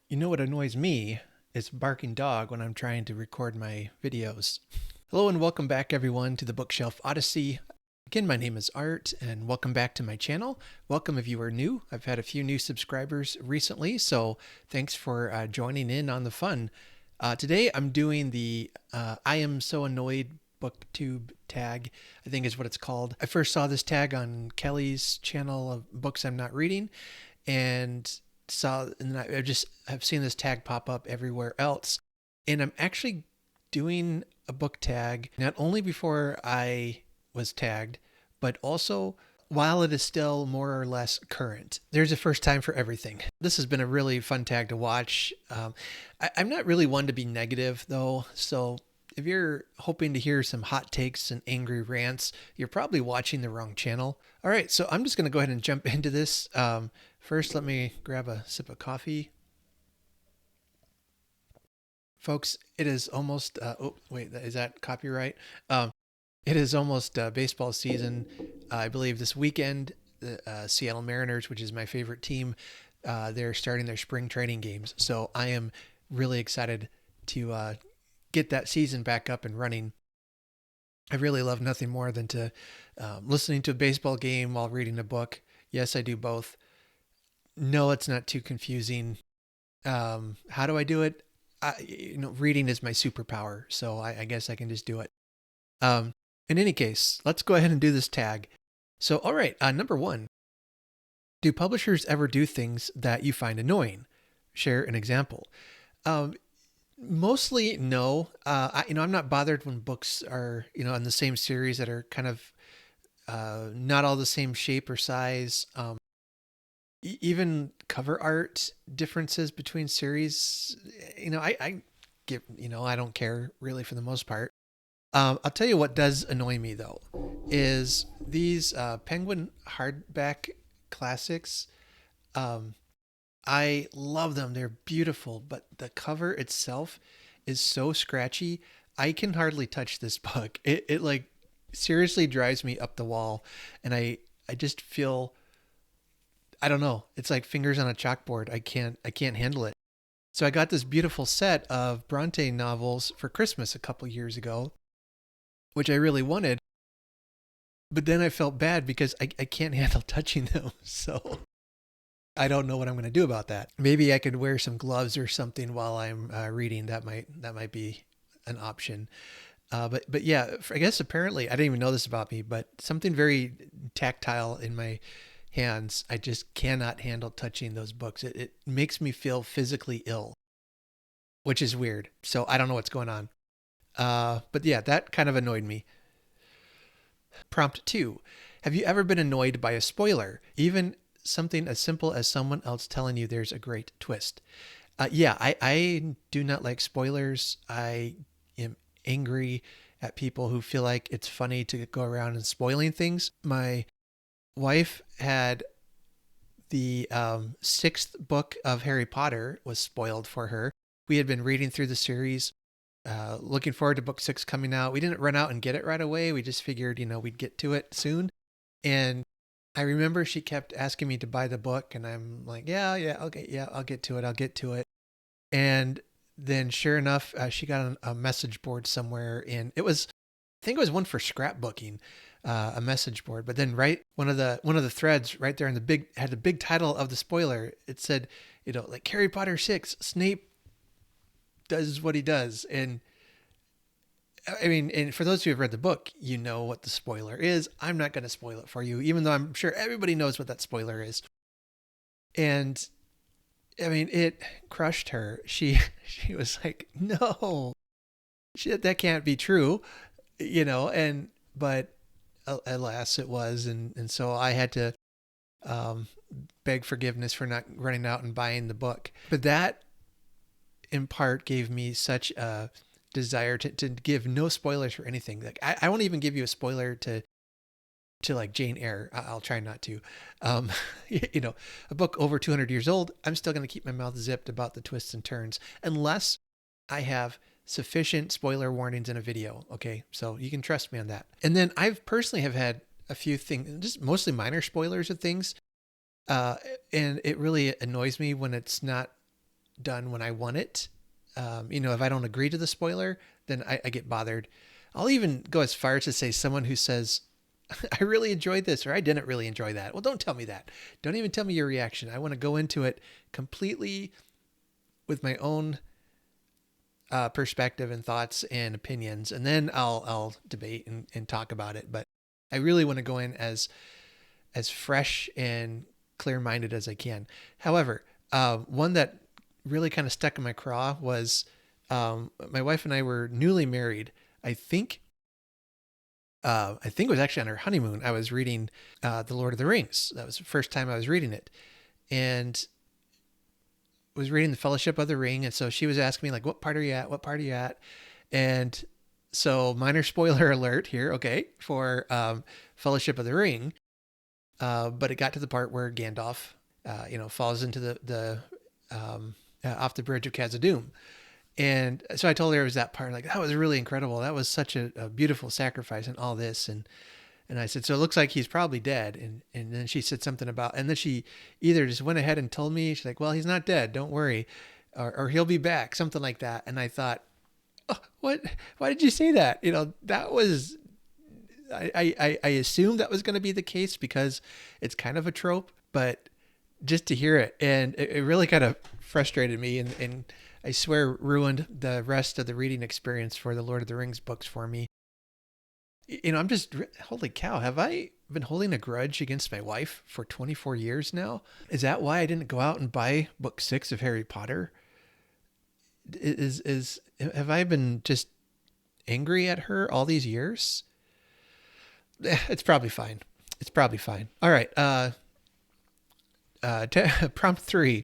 You know what annoys me is barking dog when I'm trying to record my videos. Hello and welcome back everyone to the Bookshelf Odyssey. Again, my name is Art and welcome back to my channel. Welcome if you are new. I've had a few new subscribers recently, so thanks for joining in on the fun. Today I'm doing the I am so annoyed Booktube tag, I think is what it's called. I first saw this tag on Kelly's channel of books I'm not reading, and I just have seen this tag pop up everywhere else. And I'm actually doing a book tag not only before I was tagged, but also while it is still more or less current. There's a first time for everything. This has been a really fun tag to watch. I'm not really one to be negative though, so if you're hoping to hear some hot takes and angry rants, you're probably watching the wrong channel. All right, so I'm just going to go ahead and jump into this. First, let me grab a sip of coffee. Folks, it is almost, oh, wait, is that copyright? It is almost baseball season. I believe this weekend, the Seattle Mariners, which is my favorite team, they're starting their spring training games. So I am really excited to get that season back up and running. I really love nothing more than to listening to a baseball game while reading a book. Yes, I do both. No, it's not too confusing. How do I do it? Reading is my superpower, so I guess I can just do it. In any case, let's go ahead and do this tag. So, all right, number one, do publishers ever do things that you find annoying? Share an example. Mostly no. I'm not bothered when books are, in the same series that are kind of not all the same shape or size. Even cover art differences between series, I get, I don't care really for the most part. I'll tell you what does annoy me though, is these Penguin hardback classics. I love them. They're beautiful, but the cover itself is so scratchy. I can hardly touch this book. It like seriously drives me up the wall, and I just feel, I don't know. It's like fingers on a chalkboard. I can't handle it. So I got this beautiful set of Bronte novels for Christmas a couple years ago, which I really wanted. But then I felt bad because I can't handle touching them. So I don't know what I'm going to do about that. Maybe I could wear some gloves or something while I'm reading. That might be an option. But yeah, I guess apparently I didn't even know this about me, but something very tactile in my hands. I just cannot handle touching those books. It makes me feel physically ill, which is weird. So I don't know what's going on. But yeah, that kind of annoyed me. Prompt two. Have you ever been annoyed by a spoiler? Even something as simple as someone else telling you there's a great twist. Yeah, I do not like spoilers. I am angry at people who feel like it's funny to go around and spoiling things. My wife had the sixth book of Harry Potter was spoiled for her. We had been reading through the series, looking forward to book six coming out. We didn't run out and get it right away. We just figured, we'd get to it soon. And I remember she kept asking me to buy the book, and I'm like, yeah, okay, yeah, I'll get to it. And then sure enough, she got a message board somewhere, and I think it was one for scrapbooking, a message board. But then one of the threads right there in had the big title of the spoiler. It said, like Harry Potter 6, Snape does what he does. And I mean, and for those who have read the book, you know what the spoiler is. I'm not going to spoil it for you, even though I'm sure everybody knows what that spoiler is. And I mean, it crushed her. She was like, no, that can't be true, but alas, it was. And so I had to beg forgiveness for not running out and buying the book. But that in part gave me such a desire to give no spoilers for anything. Like I won't even give you a spoiler to like Jane Eyre. I'll try not to. A book over 200 years old, I'm still going to keep my mouth zipped about the twists and turns unless I have sufficient spoiler warnings in a video. Okay, so you can trust me on that. And then I've personally have had a few things, just mostly minor spoilers of things, and it really annoys me when it's not done when I want it. If I don't agree to the spoiler, then I get bothered. I'll even go as far as to say someone who says, I really enjoyed this, or I didn't really enjoy that. Well, don't tell me that. Don't even tell me your reaction. I want to go into it completely with my own perspective and thoughts and opinions, and then I'll debate and talk about it. But I really want to go in as fresh and clear-minded as I can. However, one that really kind of stuck in my craw was my wife and I were newly married. I think it was actually on our honeymoon. I was reading The Lord of the Rings. That was the first time I was reading it, and was reading The Fellowship of the Ring. And so she was asking me like, "What part are you at? What part are you at?" And so, minor spoiler alert here, okay, for Fellowship of the Ring. But it got to the part where Gandalf, falls into the off the bridge of Khazad-dûm. And so I told her it was that part, like, that was really incredible. That was such a beautiful sacrifice and all this. And I said, so it looks like he's probably dead. And then she said something about, and then she either just went ahead and told me, she's like, well, he's not dead. Don't worry. Or he'll be back, something like that. And I thought, oh, what, why did you say that? That was, I assumed that was going to be the case because it's kind of a trope, but just to hear it, and it really kind of frustrated me, and I swear ruined the rest of the reading experience for the Lord of the Rings books for me. I'm just, holy cow, have I been holding a grudge against my wife for 24 years now? Is that why I didn't go out and buy book 6 of Harry Potter? Have I been just angry at her all these years? It's probably fine. All right. Prompt 3.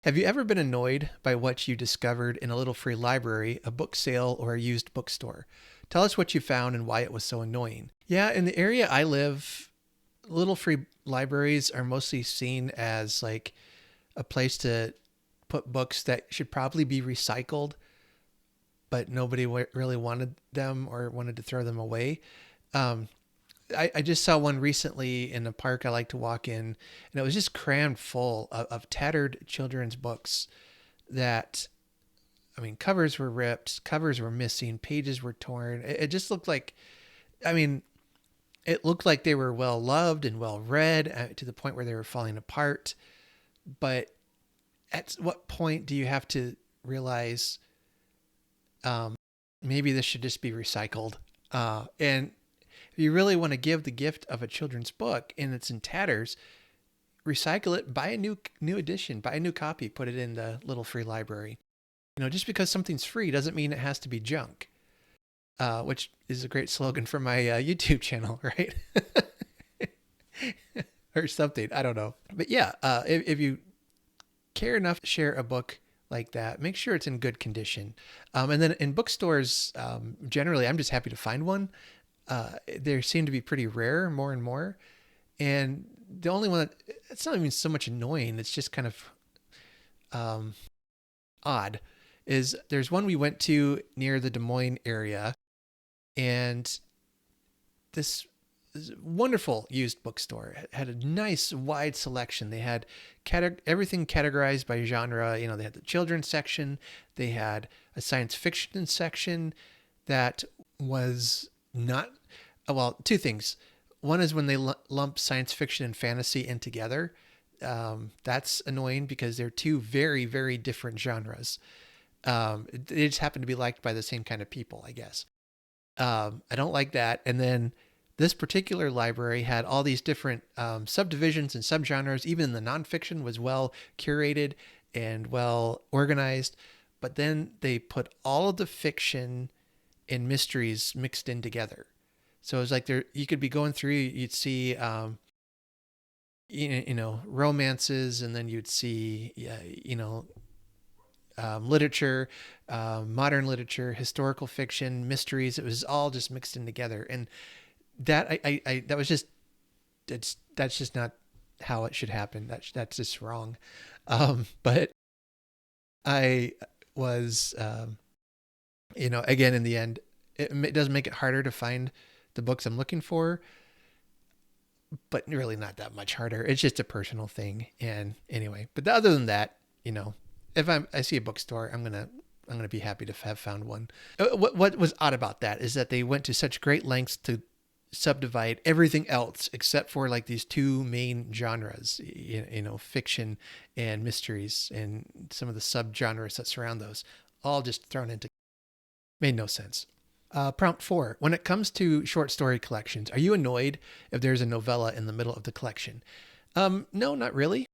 Have you ever been annoyed by what you discovered in a little free library, a book sale, or a used bookstore? Tell us what you found and why it was so annoying. Yeah, in the area I live, little free libraries are mostly seen as like a place to put books that should probably be recycled, but nobody really wanted them or wanted to throw them away. I just saw one recently in a park I like to walk in, and it was just crammed full of tattered children's books that, covers were ripped, covers were missing, pages were torn. It just looked like, it looked like they were well loved and well read to the point where they were falling apart. But at what point do you have to realize maybe this should just be recycled? And if you really want to give the gift of a children's book and it's in tatters, recycle it, buy a new edition, buy a new copy, put it in the little free library. Just because something's free doesn't mean it has to be junk, which is a great slogan for my YouTube channel, right? Or something, I don't know. But yeah, if you care enough to share a book like that, make sure it's in good condition. And then in bookstores, generally, I'm just happy to find one. They seem to be pretty rare, more and more. And the only one it's not even so much annoying, it's just kind of odd, is there's one we went to near the Des Moines area, and this wonderful used bookstore had a nice wide selection. They had everything categorized by genre. They had the children's section, they had a science fiction section that was not, well, two things. One is when they lump science fiction and fantasy in together. That's annoying because they're two very, very different genres. They just happen to be liked by the same kind of people, I guess. I don't like that. And then this particular library had all these different subdivisions and subgenres. Even the nonfiction was well curated and well organized. But then they put all of the fiction and mysteries mixed in together. So it was like you could be going through, you'd see, romances, and then you'd see, literature, modern literature, historical fiction, mysteries. It was all just mixed in together. And that, that was just, that's just not how it should happen. That's just wrong. But I was, again, in the end, it does make it harder to find the books I'm looking for, but really not that much harder. It's just a personal thing. And anyway, but other than that, if I see a bookstore, I'm gonna be happy to have found one. What was odd about that is that they went to such great lengths to subdivide everything else except for like these two main genres, fiction and mysteries, and some of the subgenres that surround those, all just thrown into. Made no sense. Prompt 4. When it comes to short story collections, are you annoyed if there's a novella in the middle of the collection? No, not really.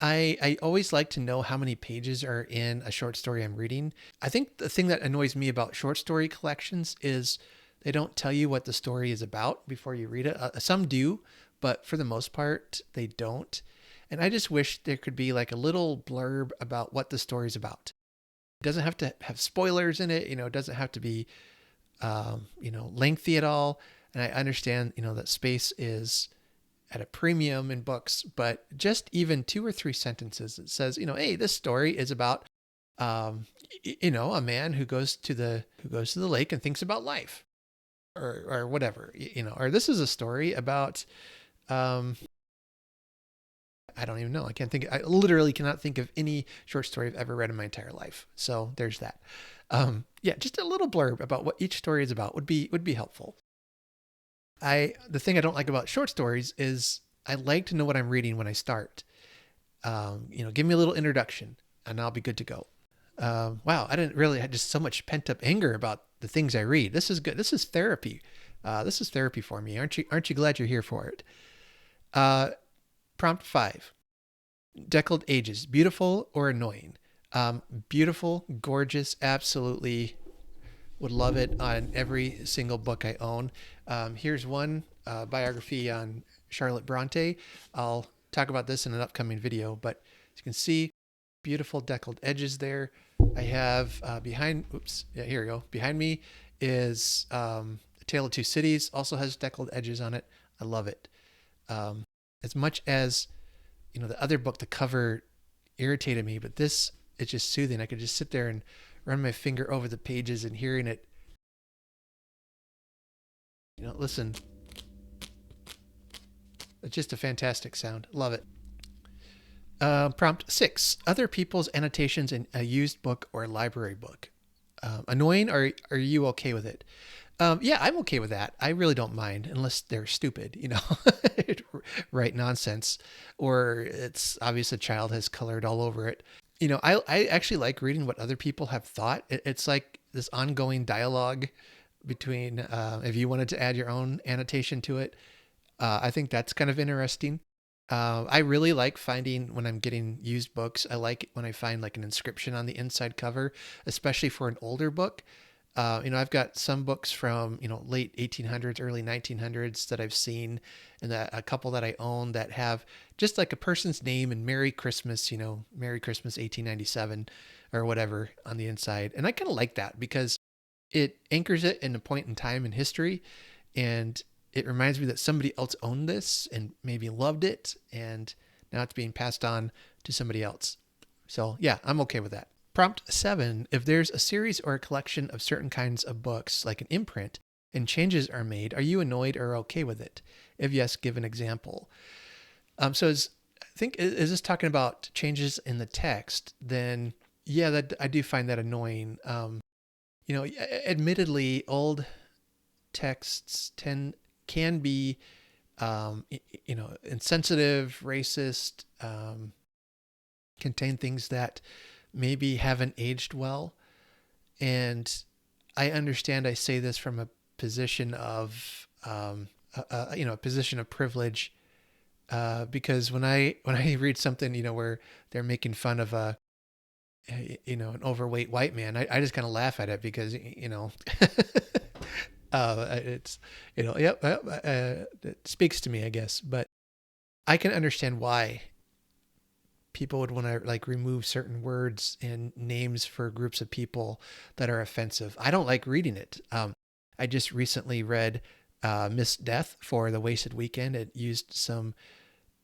I always like to know how many pages are in a short story I'm reading. I think the thing that annoys me about short story collections is they don't tell you what the story is about before you read it. Some do, but for the most part, they don't. And I just wish there could be like a little blurb about what the story's about. It doesn't have to have spoilers in it. It doesn't have to be, lengthy at all. And I understand, that space is at a premium in books, but just even 2 or 3 sentences that says, hey, this story is about, a man who goes to the lake and thinks about life, or whatever, or this is a story about, I don't even know. I literally cannot think of any short story I've ever read in my entire life. So there's that. Yeah, just a little blurb about what each story is about would be helpful. The thing I don't like about short stories is I like to know what I'm reading when I start. Give me a little introduction and I'll be good to go. Wow, I didn't really had just so much pent up anger about the things I read. This is good. This is therapy. This is therapy for me. Aren't you glad you're here for it? Prompt 5. Deckled ages, beautiful or annoying? Beautiful, gorgeous, absolutely would love it on every single book I own. Here's one biography on Charlotte Bronte. I'll talk about this in an upcoming video, but as you can see, beautiful deckled edges there. I have behind me is A Tale of Two Cities, also has deckled edges on it. I love it. As much as, the other book, the cover irritated me, but this is just soothing. I could just sit there and run my finger over the pages and hearing it. Listen. It's just a fantastic sound. Love it. Prompt 6. Other people's annotations in a used book or library book. Annoying, or are you okay with it? Yeah, I'm okay with that. I really don't mind unless they're stupid, write nonsense, or it's obvious a child has colored all over it. I actually like reading what other people have thought. It's like this ongoing dialogue between, if you wanted to add your own annotation to it, I think that's kind of interesting. I really like finding when I'm getting used books. I like it when I find like an inscription on the inside cover, especially for an older book. I've got some books from, late 1800s, early 1900s that I've seen, and a couple that I own that have just like a person's name and Merry Christmas, Merry Christmas 1897 or whatever on the inside. And I kind of like that because it anchors it in a point in time in history, and it reminds me that somebody else owned this and maybe loved it, and now it's being passed on to somebody else. So yeah, I'm okay with that. Prompt 7. If there's a series or a collection of certain kinds of books, like an imprint, and changes are made, are you annoyed or okay with it? If yes, give an example. I think, is this talking about changes in the text? Then yeah, that I do find that annoying. Admittedly, old texts can be, insensitive, racist, contain things that maybe haven't aged well. And I understand I say this from a position of, a position of privilege, because when I read something, where they're making fun of an overweight white man, I just kind of laugh at it because, it's, it speaks to me, I guess, but I can understand why people would want to like remove certain words and names for groups of people that are offensive. I don't like reading it. I just recently read Miss Death for the Wasted Weekend. It used some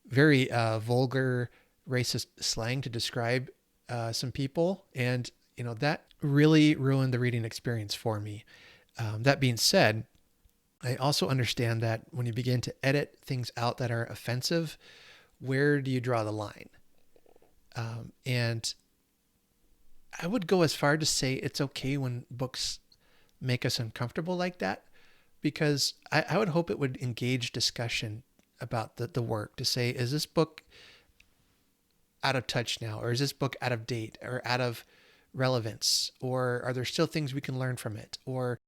very vulgar racist slang to describe some people, and that really ruined the reading experience for me. That being said, I also understand that when you begin to edit things out that are offensive, where do you draw the line? And I would go as far to say it's okay when books make us uncomfortable like that, because I would hope it would engage discussion about the work to say, is this book out of touch now? Or is this book out of date or out of relevance? Or are there still things we can learn from it? Or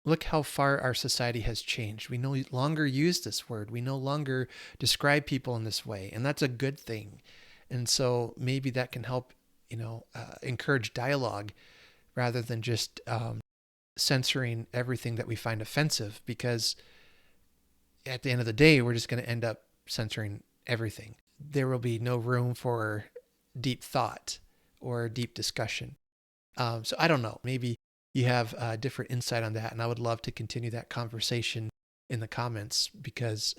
look how far our society has changed. We no longer use this word. We no longer describe people in this way. And that's a good thing. And so maybe that can help, encourage dialogue rather than just censoring everything that we find offensive, because at the end of the day, we're just going to end up censoring everything. There will be no room for deep thought or deep discussion. So I don't know. Maybe you have a different insight on that, and I would love to continue that conversation in the comments, because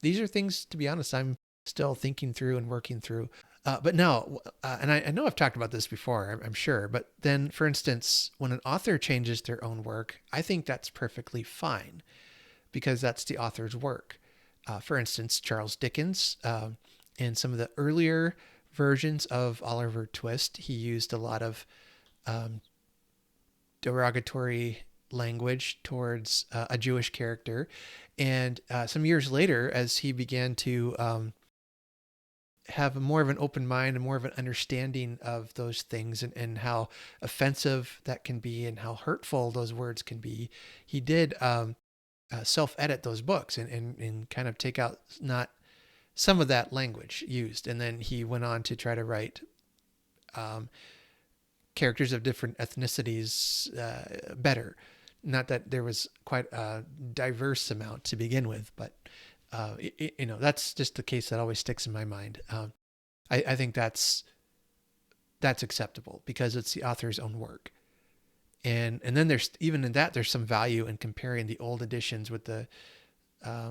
these are things, to be honest, I'm still thinking through and working through. But no, and I know I've talked about this before, I'm sure. But then, for instance, when an author changes their own work, I think that's perfectly fine, because that's the author's work. For instance, Charles Dickens, in some of the earlier versions of Oliver Twist, he used a lot of derogatory language towards a Jewish character. And some years later, as he began to have more of an open mind and more of an understanding of those things, and how offensive that can be and how hurtful those words can be, he did self-edit those books and kind of take out not some of that language used. And then he went on to try to write characters of different ethnicities better. Not that there was quite a diverse amount to begin with, but that's just the case that always sticks in my mind. I think that's acceptable because it's the author's own work. And then there's, even in that, there's some value in comparing the old editions with the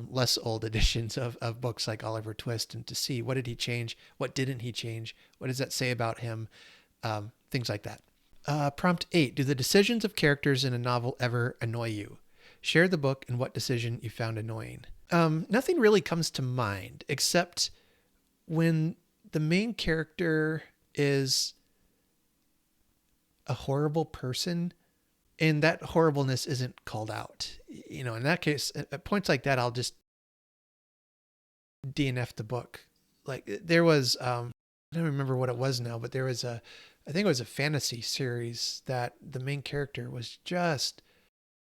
less old editions of books like Oliver Twist, and to see what did he change, what didn't he change, what does that say about him, things like that. Prompt 8. Do the decisions of characters in a novel ever annoy you? Share the book and what decision you found annoying. Nothing really comes to mind except when the main character is a horrible person and that horribleness isn't called out. In that case, at points like that, I'll just DNF the book. Like there was, I don't remember what it was now, but there was I think it was a fantasy series that the main character was just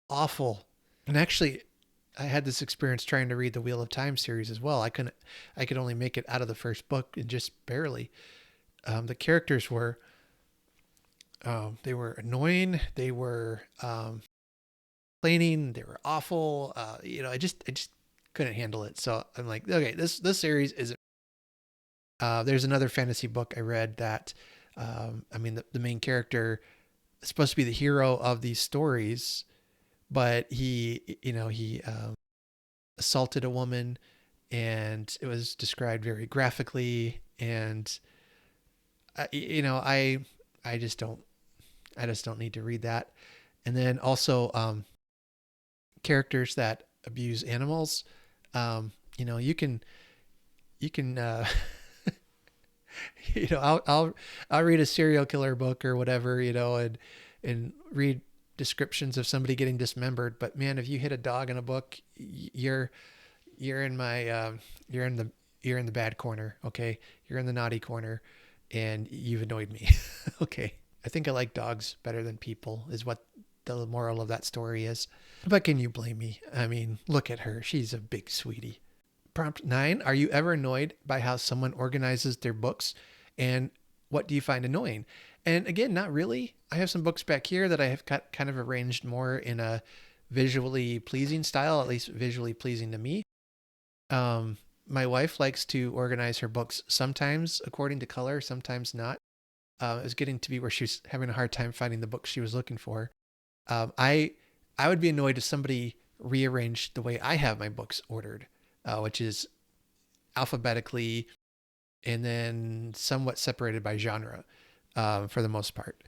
awful. And actually, I had this experience trying to read the Wheel of Time series as well. I could only make it out of the first book, and just barely. The characters were, they were annoying. They were complaining. They were awful. I just couldn't handle it. So I'm like, okay, this series isn't. There's another fantasy book I read that, the main character is supposed to be the hero of these stories, but he assaulted a woman, and it was described very graphically. And I just don't need to read that. And then also characters that abuse animals. You can I'll read a serial killer book or whatever, and read descriptions of somebody getting dismembered. But man, if you hit a dog in a book, you're in my you're in the bad corner. Okay, you're in the naughty corner, and you've annoyed me. Okay, I think I like dogs better than people, is what the moral of that story is. But can you blame me? I mean, look at her. She's a big sweetie. Prompt 9. Are you ever annoyed by how someone organizes their books, and what do you find annoying? And again, not really. I have some books back here that I have kind of arranged more in a visually pleasing style, at least visually pleasing to me. My wife likes to organize her books sometimes according to color, sometimes not. It was getting to be where she was having a hard time finding the books she was looking for. I would be annoyed if somebody rearranged the way I have my books ordered, which is alphabetically and then somewhat separated by genre, for the most part.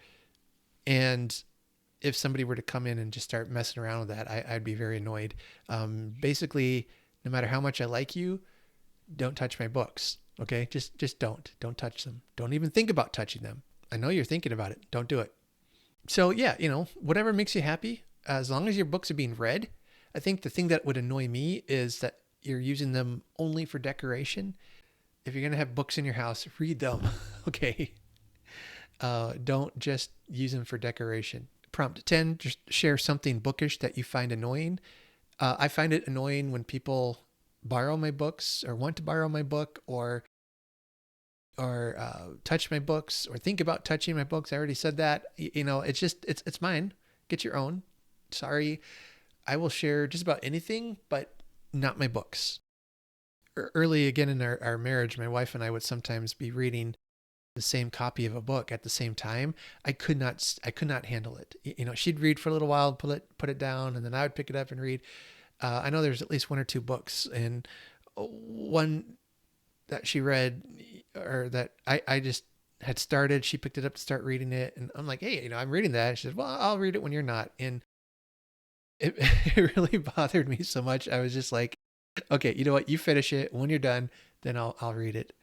And if somebody were to come in and just start messing around with that, I'd be very annoyed. Basically, no matter how much I like you, don't touch my books. Okay. Just don't touch them. Don't even think about touching them. I know you're thinking about it. Don't do it. So yeah, whatever makes you happy, as long as your books are being read. I think the thing that would annoy me is that you're using them only for decoration. If you're going to have books in your house, read them. Okay. Don't just use them for decoration. Prompt 10, just share something bookish that you find annoying. I find it annoying when people borrow my books or want to borrow my book or touch my books or think about touching my books. I already said that. It's just, it's mine. Get your own. Sorry. I will share just about anything, but not my books. Early again in our marriage, my wife and I would sometimes be reading the same copy of a book at the same time. I could not handle it. She'd read for a little while, put it down, and then I would pick it up and read. I know there's at least one or two books, and one that she read or that I just had started, she picked it up to start reading it. And I'm like, hey, I'm reading that. And she said, well, I'll read it when you're not. And it, it really bothered me so much. I was just like, okay, you know what? You finish it. When you're done, then I'll read it.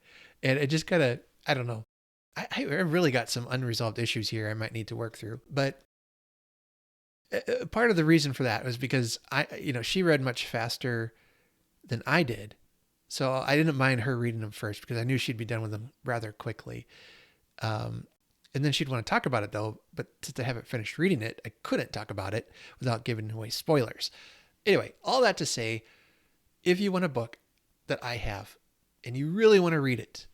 And it just kind of, I don't know. I really got some unresolved issues here I might need to work through. But part of the reason for that was because she read much faster than I did. So I didn't mind her reading them first because I knew she'd be done with them rather quickly. And then she'd want to talk about it though, but since I haven't finished reading it, I couldn't talk about it without giving away spoilers. Anyway, all that to say, if you want a book that I have and you really want to read it,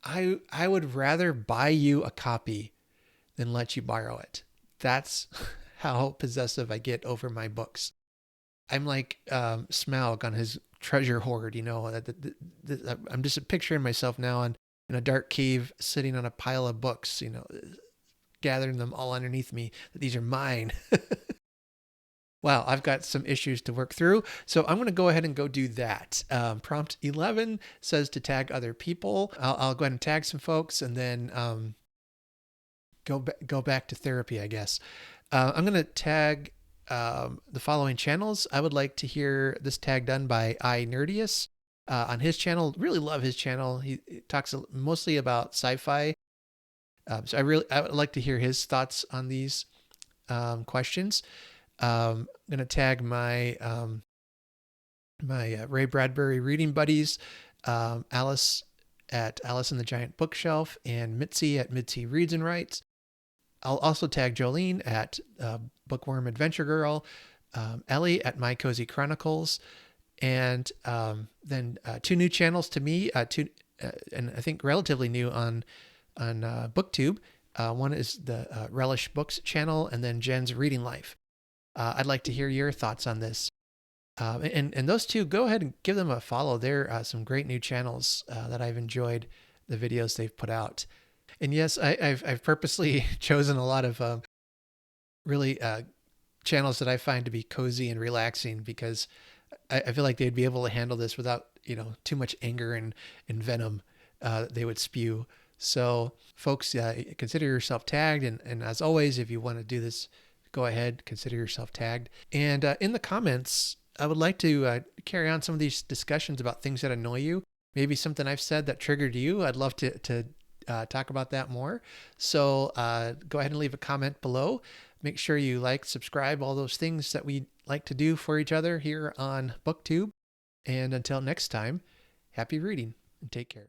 I would rather buy you a copy than let you borrow it. That's how possessive I get over my books. I'm like Smaug on his treasure hoard, I'm just picturing myself now in a dark cave sitting on a pile of books, gathering them all underneath me. These are mine. Wow, I've got some issues to work through. So I'm going to go ahead and go do that. Prompt 11 says to tag other people. I'll go ahead and tag some folks and then go back to therapy, I guess. I'm going to tag the following channels. I would like to hear this tag done by iNerdius on his channel. Really love his channel. He talks mostly about sci-fi. So I would like to hear his thoughts on these questions. I'm going to tag my Ray Bradbury reading buddies, Alice at Alice and the Giant Bookshelf and Mitzi at Mitzi Reads and Writes. I'll also tag Jolene at Bookworm Adventure Girl, Ellie at My Cozy Chronicles, and then two new channels to me, and I think relatively new on Booktube. One is the Relish Books channel, and then Jen's Reading Life. I'd like to hear your thoughts on this. And those two, go ahead and give them a follow. They're some great new channels that I've enjoyed the videos they've put out. And yes, I've purposely chosen a lot of really channels that I find to be cozy and relaxing because I feel like they'd be able to handle this without too much anger and venom they would spew. So folks, consider yourself tagged. And as always, if you want to do this, go ahead, consider yourself tagged. And in the comments, I would like to carry on some of these discussions about things that annoy you. Maybe something I've said that triggered you. I'd love to talk about that more. So go ahead and leave a comment below. Make sure you like, subscribe, all those things that we like to do for each other here on Booktube. And until next time, happy reading and take care.